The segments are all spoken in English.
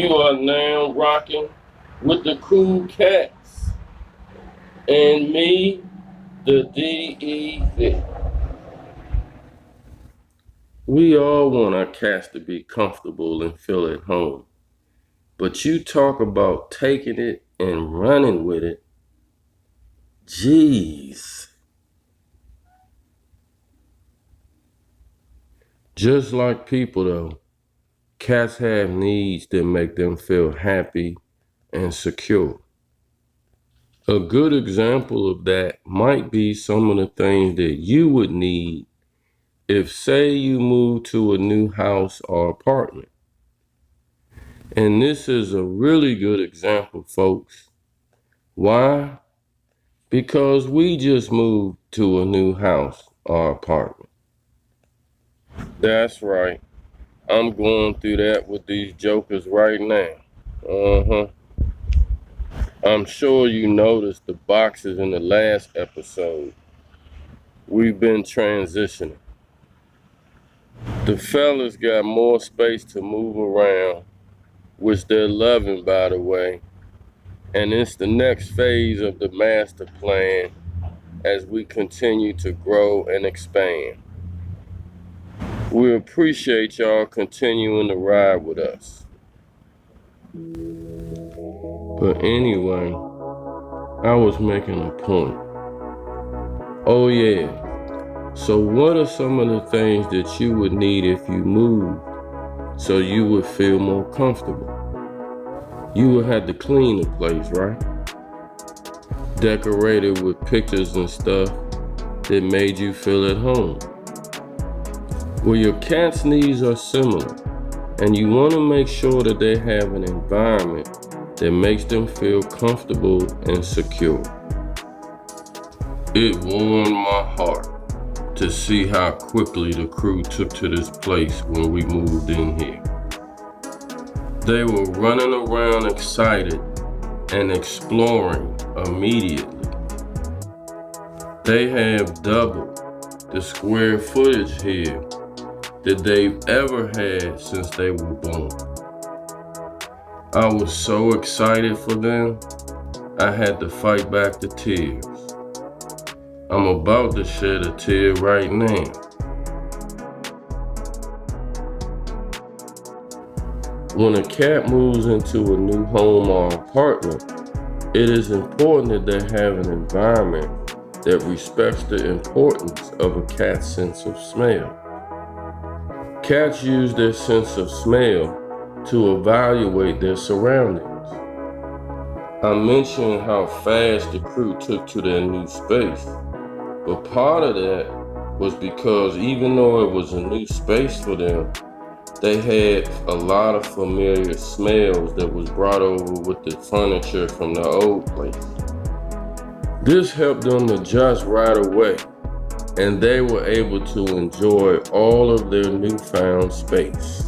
You are now rocking with the Cool Cats and me, the D.E.V. We all want our cats to be comfortable and feel at home. But you talk about taking it and running with it. Jeez. Just like people though, cats have needs that make them feel happy and secure. A good example of that might be some of the things that you would need if, say, you move to a new house or apartment. And this is a really good example, folks. Why? Because we just moved to a new house or apartment. That's right. I'm going through that with these jokers right now. I'm sure you noticed the boxes in the last episode. We've been transitioning. The fellas got more space to move around, which they're loving, by the way. And it's the next phase of the master plan as we continue to grow and expand. We appreciate y'all continuing to ride with us. But anyway, I was making a point. Oh yeah, so what are some of the things that you would need if you moved so you would feel more comfortable? You would have to clean the place, right? Decorate it with pictures and stuff that made you feel at home. Well, your cat's needs are similar, and you want to make sure that they have an environment that makes them feel comfortable and secure. It warmed my heart to see how quickly the crew took to this place when we moved in here. They were running around excited and exploring immediately. They have doubled the square footage here that they've ever had since they were born. I was so excited for them, I had to fight back the tears. I'm about to shed a tear right now. When a cat moves into a new home or apartment, it is important that they have an environment that respects the importance of a cat's sense of smell. Cats use their sense of smell to evaluate their surroundings. I mentioned how fast the crew took to their new space, but part of that was because even though it was a new space for them, they had a lot of familiar smells that was brought over with the furniture from the old place. This helped them adjust right away, and they were able to enjoy all of their newfound space.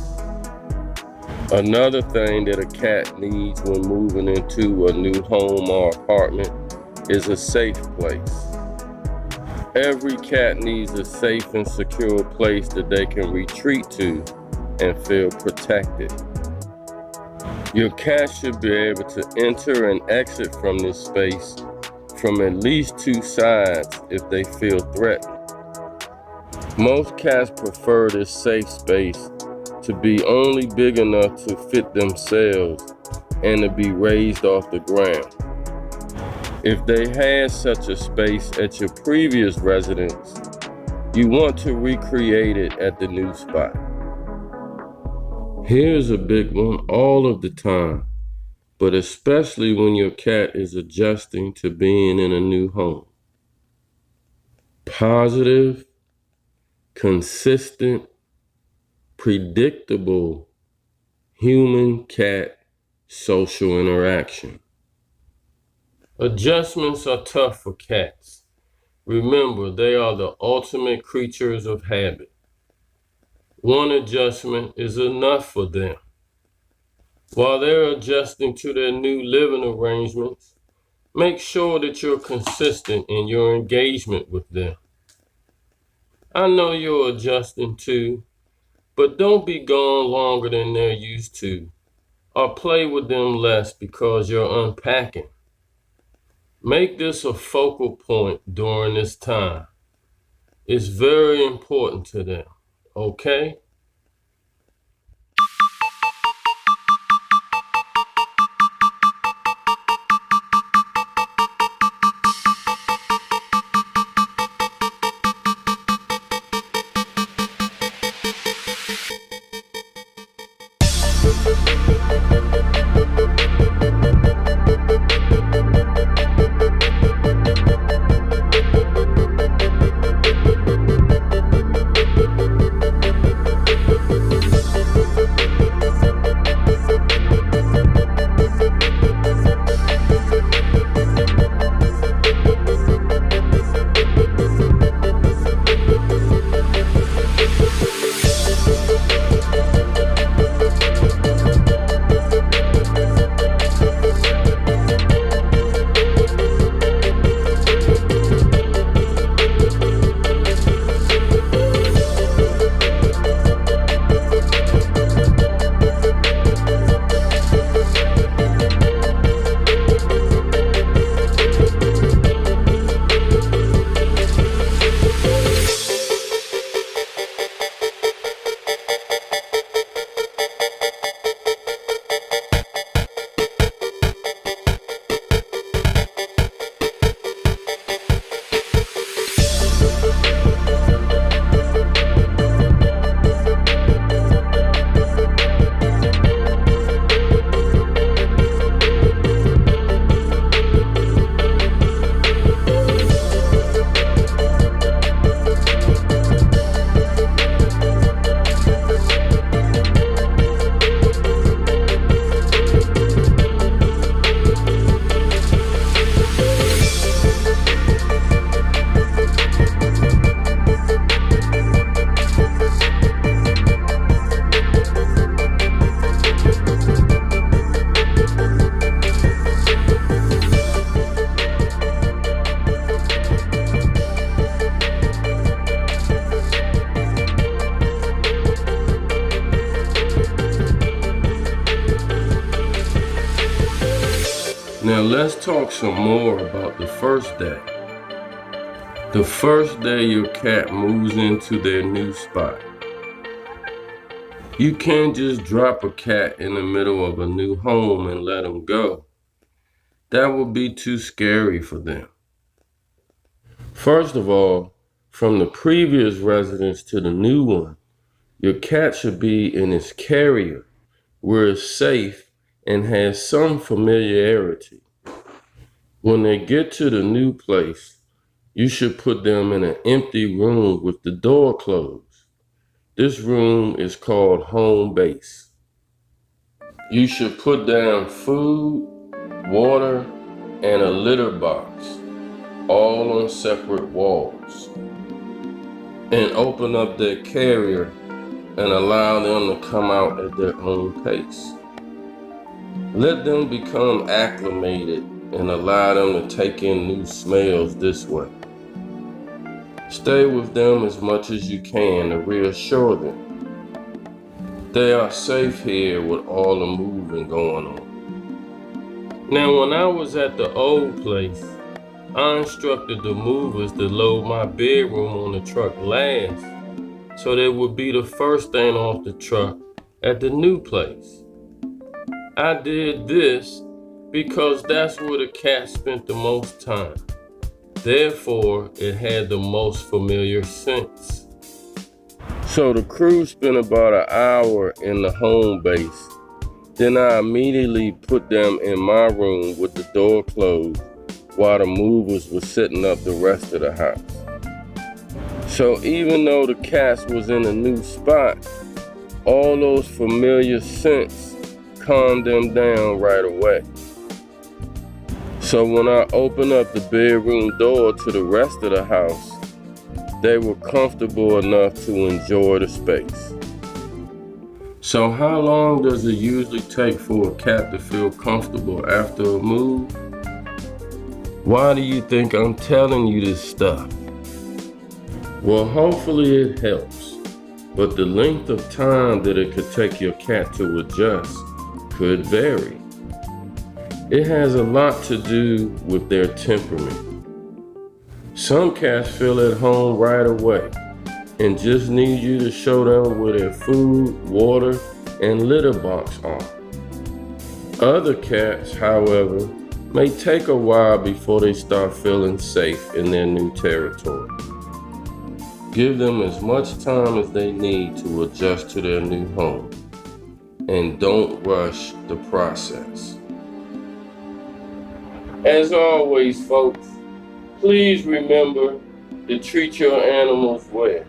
Another thing that a cat needs when moving into a new home or apartment is a safe place. Every cat needs a safe and secure place that they can retreat to and feel protected. Your cat should be able to enter and exit from this space from at least two sides if they feel threatened. Most cats prefer this safe space to be only big enough to fit themselves and to be raised off the ground. If they had such a space at your previous residence, you want to recreate it at the new spot. Here's a big one all of the time, but especially when your cat is adjusting to being in a new home. Positive, consistent, predictable human-cat social interaction. Adjustments are tough for cats. Remember, they are the ultimate creatures of habit. One adjustment is enough for them. While they're adjusting to their new living arrangements, make sure that you're consistent in your engagement with them. I know you're adjusting too, but don't be gone longer than they're used to. or play with them less because you're unpacking. Make this a focal point during this time. It's very important to them, okay? Now let's talk some more about the first day. The first day your cat moves into their new spot. You can't just drop a cat in the middle of a new home and let them go. That would be too scary for them. First of all, from the previous residence to the new one, your cat should be in its carrier where it's safe and has some familiarity. When they get to the new place, you should put them in an empty room with the door closed. This room is called home base. You should put down food, water, and a litter box, all on separate walls. And open up their carrier and allow them to come out at their own pace. Let them become acclimated and allow them to take in new smells this way. Stay with them as much as you can to reassure them. They are safe here with all the moving going on. Now, when I was at the old place, I instructed the movers to load my bedroom on the truck last, so that would be the first thing off the truck at the new place. I did this because that's where the cat spent the most time. Therefore, it had the most familiar scents. So the crew spent about an hour in the home base. Then I immediately put them in my room with the door closed while the movers were setting up the rest of the house. So even though the cats was in a new spot, all those familiar scents calmed them down right away. So when I opened up the bedroom door to the rest of the house, they were comfortable enough to enjoy the space. So how long does it usually take for a cat to feel comfortable after a move? Why do you think I'm telling you this stuff? Well, hopefully it helps, but the length of time that it could take your cat to adjust could vary. It has a lot to do with their temperament. Some cats feel at home right away and just need you to show them where their food, water, and litter box are. Other cats, however, may take a while before they start feeling safe in their new territory. Give them as much time as they need to adjust to their new home, and don't rush the process. As always, folks, please remember to treat your animals well.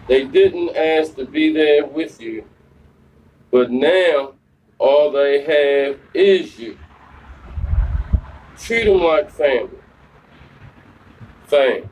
They didn't ask to be there with you, but now all they have is you. Treat them like family. Fam.